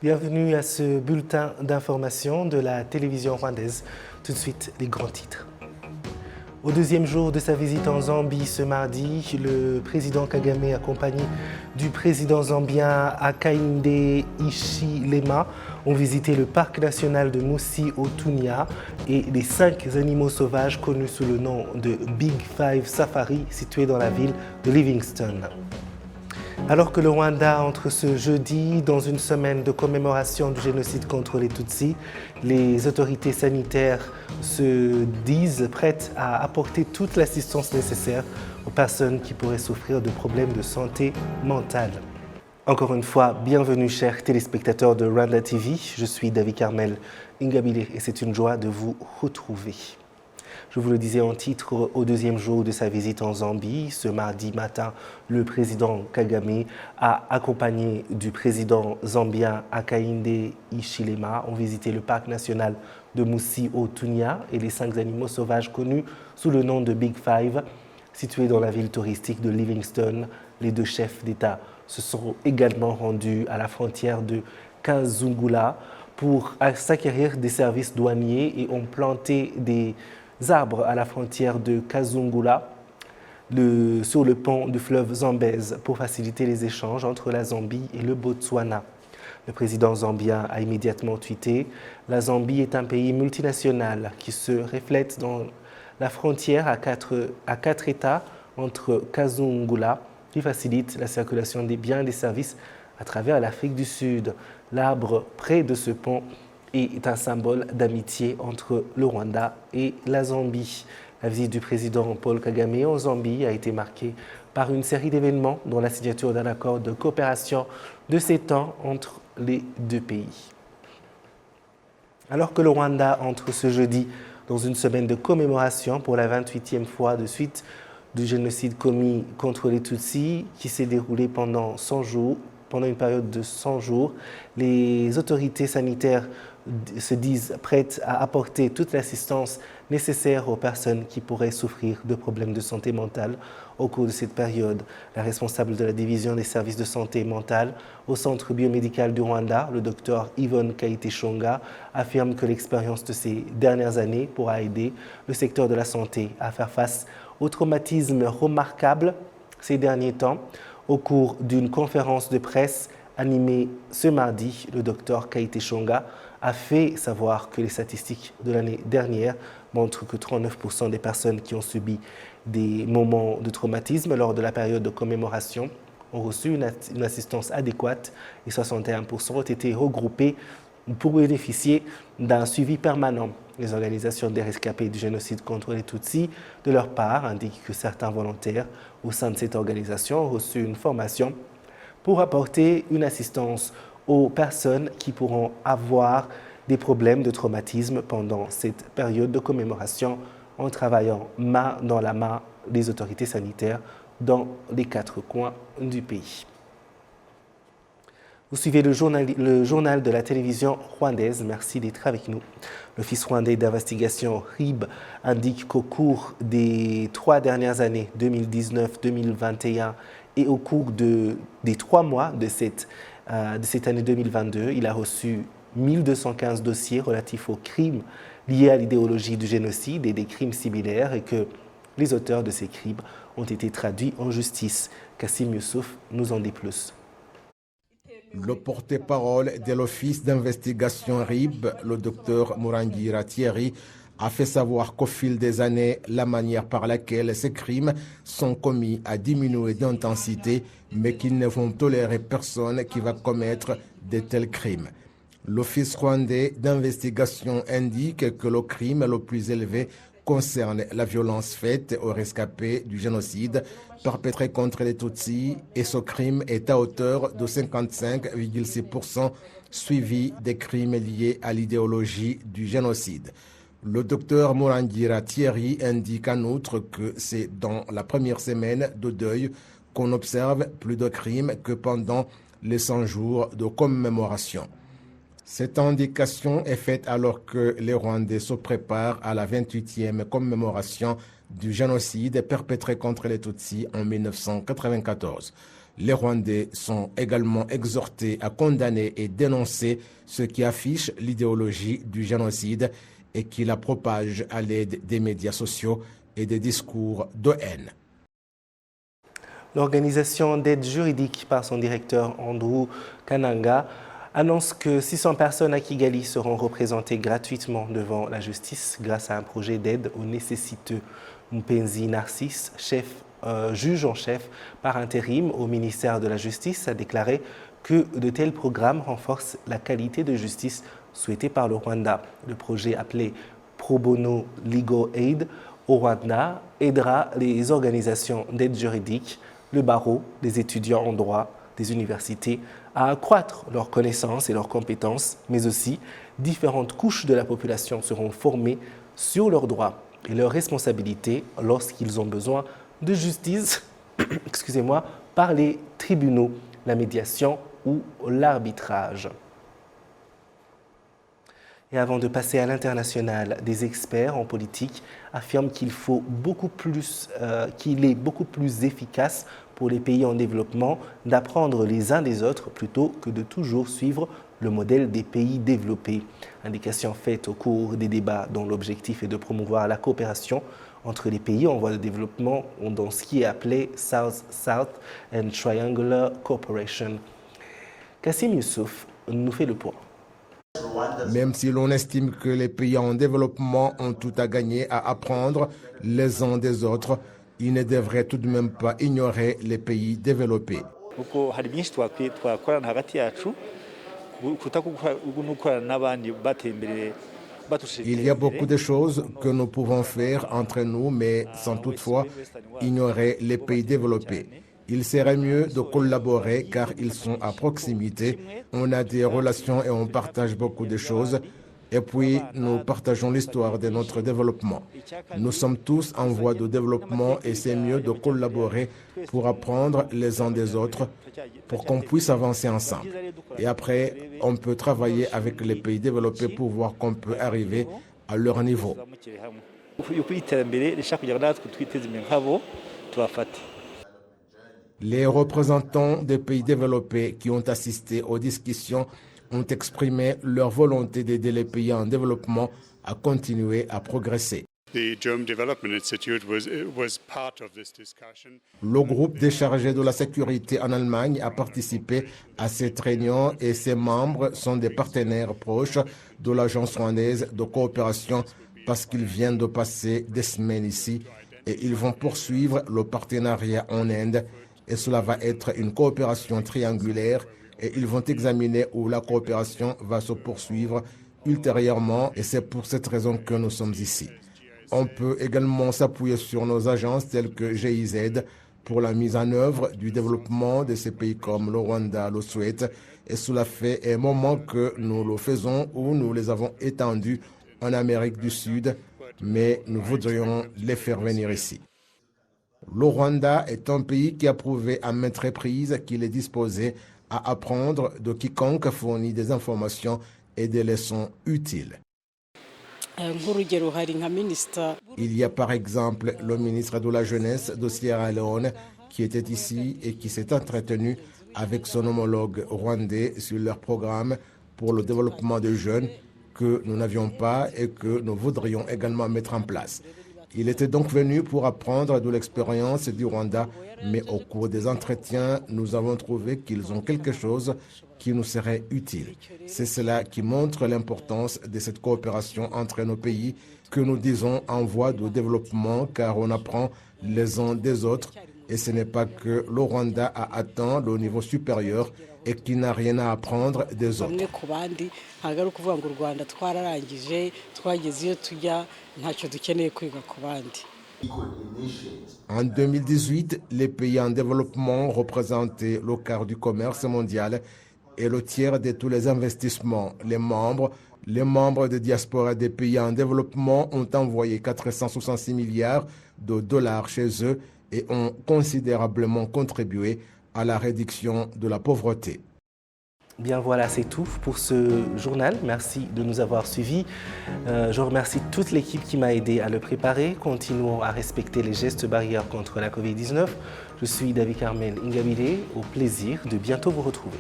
Bienvenue à ce bulletin d'information de la télévision rwandaise. Tout de suite, les grands titres. Au deuxième jour de sa visite en Zambie ce mardi, le président Kagame, accompagné du président zambien Hakainde Hichilema, ont visité le parc national de Musi-Otunya et les 5 animaux sauvages connus sous le nom de Big Five Safari, situés dans la ville de Livingstone. Alors que le Rwanda entre ce jeudi dans une semaine de commémoration du génocide contre les Tutsis, les autorités sanitaires se disent prêtes à apporter toute l'assistance nécessaire aux personnes qui pourraient souffrir de problèmes de santé mentale. Encore une fois, bienvenue chers téléspectateurs de Rwanda TV. Je suis David Carmel Ingabire et c'est une joie de vous retrouver. Je vous le disais en titre, au deuxième jour de sa visite en Zambie, ce mardi matin, le président Kagame a accompagné du président zambien Hakainde Hichilema ont visité le parc national de Musi-Otunya et les 5 animaux sauvages connus sous le nom de Big Five, situés dans la ville touristique de Livingstone. Les 2 chefs d'État se sont également rendus à la frontière de Kazungula pour s'acquérir des services douaniers et ont planté des arbres à la frontière de Kazungula sur le pont du fleuve Zambèze pour faciliter les échanges entre la Zambie et le Botswana. Le président zambien a immédiatement tweeté « La Zambie est un pays multinational qui se reflète dans la frontière à quatre États entre Kazungula qui facilite la circulation des biens et des services à travers l'Afrique du Sud. L'arbre près de ce pont est un symbole d'amitié entre le Rwanda et la Zambie. La visite du président Paul Kagame en Zambie a été marquée par une série d'événements, dont la signature d'un accord de coopération de 7 ans entre les 2 pays. Alors que le Rwanda entre ce jeudi dans une semaine de commémoration pour la 28e fois de suite du génocide commis contre les Tutsis qui s'est déroulé pendant une période de 100 jours, les autorités sanitaires se disent prêtes à apporter toute l'assistance nécessaire aux personnes qui pourraient souffrir de problèmes de santé mentale au cours de cette période. La responsable de la division des services de santé mentale au Centre biomédical du Rwanda, le docteur Yvonne Kayiteshonga, affirme que l'expérience de ces dernières années pourra aider le secteur de la santé à faire face aux traumatismes remarquables ces derniers temps. Au cours d'une conférence de presse animée ce mardi, le docteur Kayiteshonga a fait savoir que les statistiques de l'année dernière montrent que 39% des personnes qui ont subi des moments de traumatisme lors de la période de commémoration ont reçu une assistance adéquate et 61% ont été regroupés pour bénéficier d'un suivi permanent. Les organisations des rescapés du génocide contre les Tutsis, de leur part, indiquent que certains volontaires au sein de cette organisation ont reçu une formation pour apporter une assistance aux personnes qui pourront avoir des problèmes de traumatisme pendant cette période de commémoration en travaillant main dans la main les autorités sanitaires dans les 4 coins du pays. Vous suivez le journal de la télévision rwandaise. Merci d'être avec nous. L'Office rwandais d'investigation RIB indique qu'au cours des 3 dernières années, 2019, 2021, et au cours des 3 mois de cette année 2022, il a reçu 1215 dossiers relatifs aux crimes liés à l'idéologie du génocide et des crimes similaires et que les auteurs de ces crimes ont été traduits en justice. Kassim Youssouf nous en dit plus. Le porte-parole de l'Office d'investigation RIB, le docteur Murangira Thierry, a fait savoir qu'au fil des années, la manière par laquelle ces crimes sont commis a diminué d'intensité, mais qu'ils ne vont tolérer personne qui va commettre de tels crimes. L'Office rwandais d'investigation indique que le crime le plus élevé concerne la violence faite aux rescapés du génocide perpétré contre les Tutsis et ce crime est à hauteur de 55,6%, suivi des crimes liés à l'idéologie du génocide. Le docteur Murangira Thierry indique en outre que c'est dans la première semaine de deuil qu'on observe plus de crimes que pendant les 100 jours de commémoration. Cette indication est faite alors que les Rwandais se préparent à la 28e commémoration du génocide perpétré contre les Tutsis en 1994. Les Rwandais sont également exhortés à condamner et dénoncer ceux qui affichent l'idéologie du génocide et qui la propagent à l'aide des médias sociaux et des discours de haine. L'organisation d'aide juridique par son directeur Andrew Kananga annonce que 600 personnes à Kigali seront représentées gratuitement devant la justice grâce à un projet d'aide aux nécessiteux. Mpenzi Narcisse, juge en chef par intérim au ministère de la Justice, a déclaré que de tels programmes renforcent la qualité de justice souhaitée par le Rwanda. Le projet appelé Pro Bono Legal Aid au Rwanda aidera les organisations d'aide juridique, le barreau, les étudiants en droit des universités à accroître leurs connaissances et leurs compétences, mais aussi différentes couches de la population seront formées sur leurs droits et leurs responsabilités lorsqu'ils ont besoin de justice par les tribunaux, la médiation ou l'arbitrage. Et avant de passer à l'international, des experts en politique affirment qu'il est beaucoup plus efficace pour les pays en développement d'apprendre les uns des autres plutôt que de toujours suivre le modèle des pays développés. Indication faite au cours des débats dont l'objectif est de promouvoir la coopération entre les pays en voie de développement dans ce qui est appelé South-South and Triangular Cooperation. Kassim Youssouf nous fait le point. Même si l'on estime que les pays en développement ont tout à gagner à apprendre les uns des autres, ils ne devraient tout de même pas ignorer les pays développés. Il y a beaucoup de choses que nous pouvons faire entre nous, mais sans toutefois ignorer les pays développés. Il serait mieux de collaborer car ils sont à proximité. On a des relations et on partage beaucoup de choses. Et puis, nous partageons l'histoire de notre développement. Nous sommes tous en voie de développement et c'est mieux de collaborer pour apprendre les uns des autres, pour qu'on puisse avancer ensemble. Et après, on peut travailler avec les pays développés pour voir qu'on peut arriver à leur niveau. Les représentants des pays développés qui ont assisté aux discussions ont exprimé leur volonté d'aider les pays en développement à continuer à progresser. Le groupe des chargés de la sécurité en Allemagne a participé à cette réunion et ses membres sont des partenaires proches de l'Agence rwandaise de coopération parce qu'ils viennent de passer des semaines ici et ils vont poursuivre le partenariat en Inde et cela va être une coopération triangulaire et ils vont examiner où la coopération va se poursuivre ultérieurement et c'est pour cette raison que nous sommes ici. On peut également s'appuyer sur nos agences telles que GIZ pour la mise en œuvre du développement de ces pays comme le Rwanda le souhaite et cela fait un moment que nous le faisons où nous les avons étendus en Amérique du Sud, mais nous voudrions les faire venir ici. Le Rwanda est un pays qui a prouvé à maintes reprises qu'il est disposé à apprendre de quiconque fournit des informations et des leçons utiles. Il y a par exemple le ministre de la Jeunesse de Sierra Leone qui était ici et qui s'est entretenu avec son homologue rwandais sur leur programme pour le développement des jeunes que nous n'avions pas et que nous voudrions également mettre en place. Il était donc venu pour apprendre de l'expérience du Rwanda, mais au cours des entretiens, nous avons trouvé qu'ils ont quelque chose qui nous serait utile. C'est cela qui montre l'importance de cette coopération entre nos pays que nous disons en voie de développement car on apprend les uns des autres et ce n'est pas que le Rwanda a atteint le niveau supérieur et qu'il n'a rien à apprendre des autres. En 2018, les pays en développement représentaient le quart du commerce mondial et le tiers de tous les investissements. Les membres de diaspora des pays en développement ont envoyé 466 milliards de dollars chez eux et ont considérablement contribué à la réduction de la pauvreté. Bien voilà, c'est tout pour ce journal. Merci de nous avoir suivis. Je remercie toute l'équipe qui m'a aidé à le préparer. Continuons à respecter les gestes barrières contre la Covid-19. Je suis David Carmel Ingabile. Au plaisir de bientôt vous retrouver.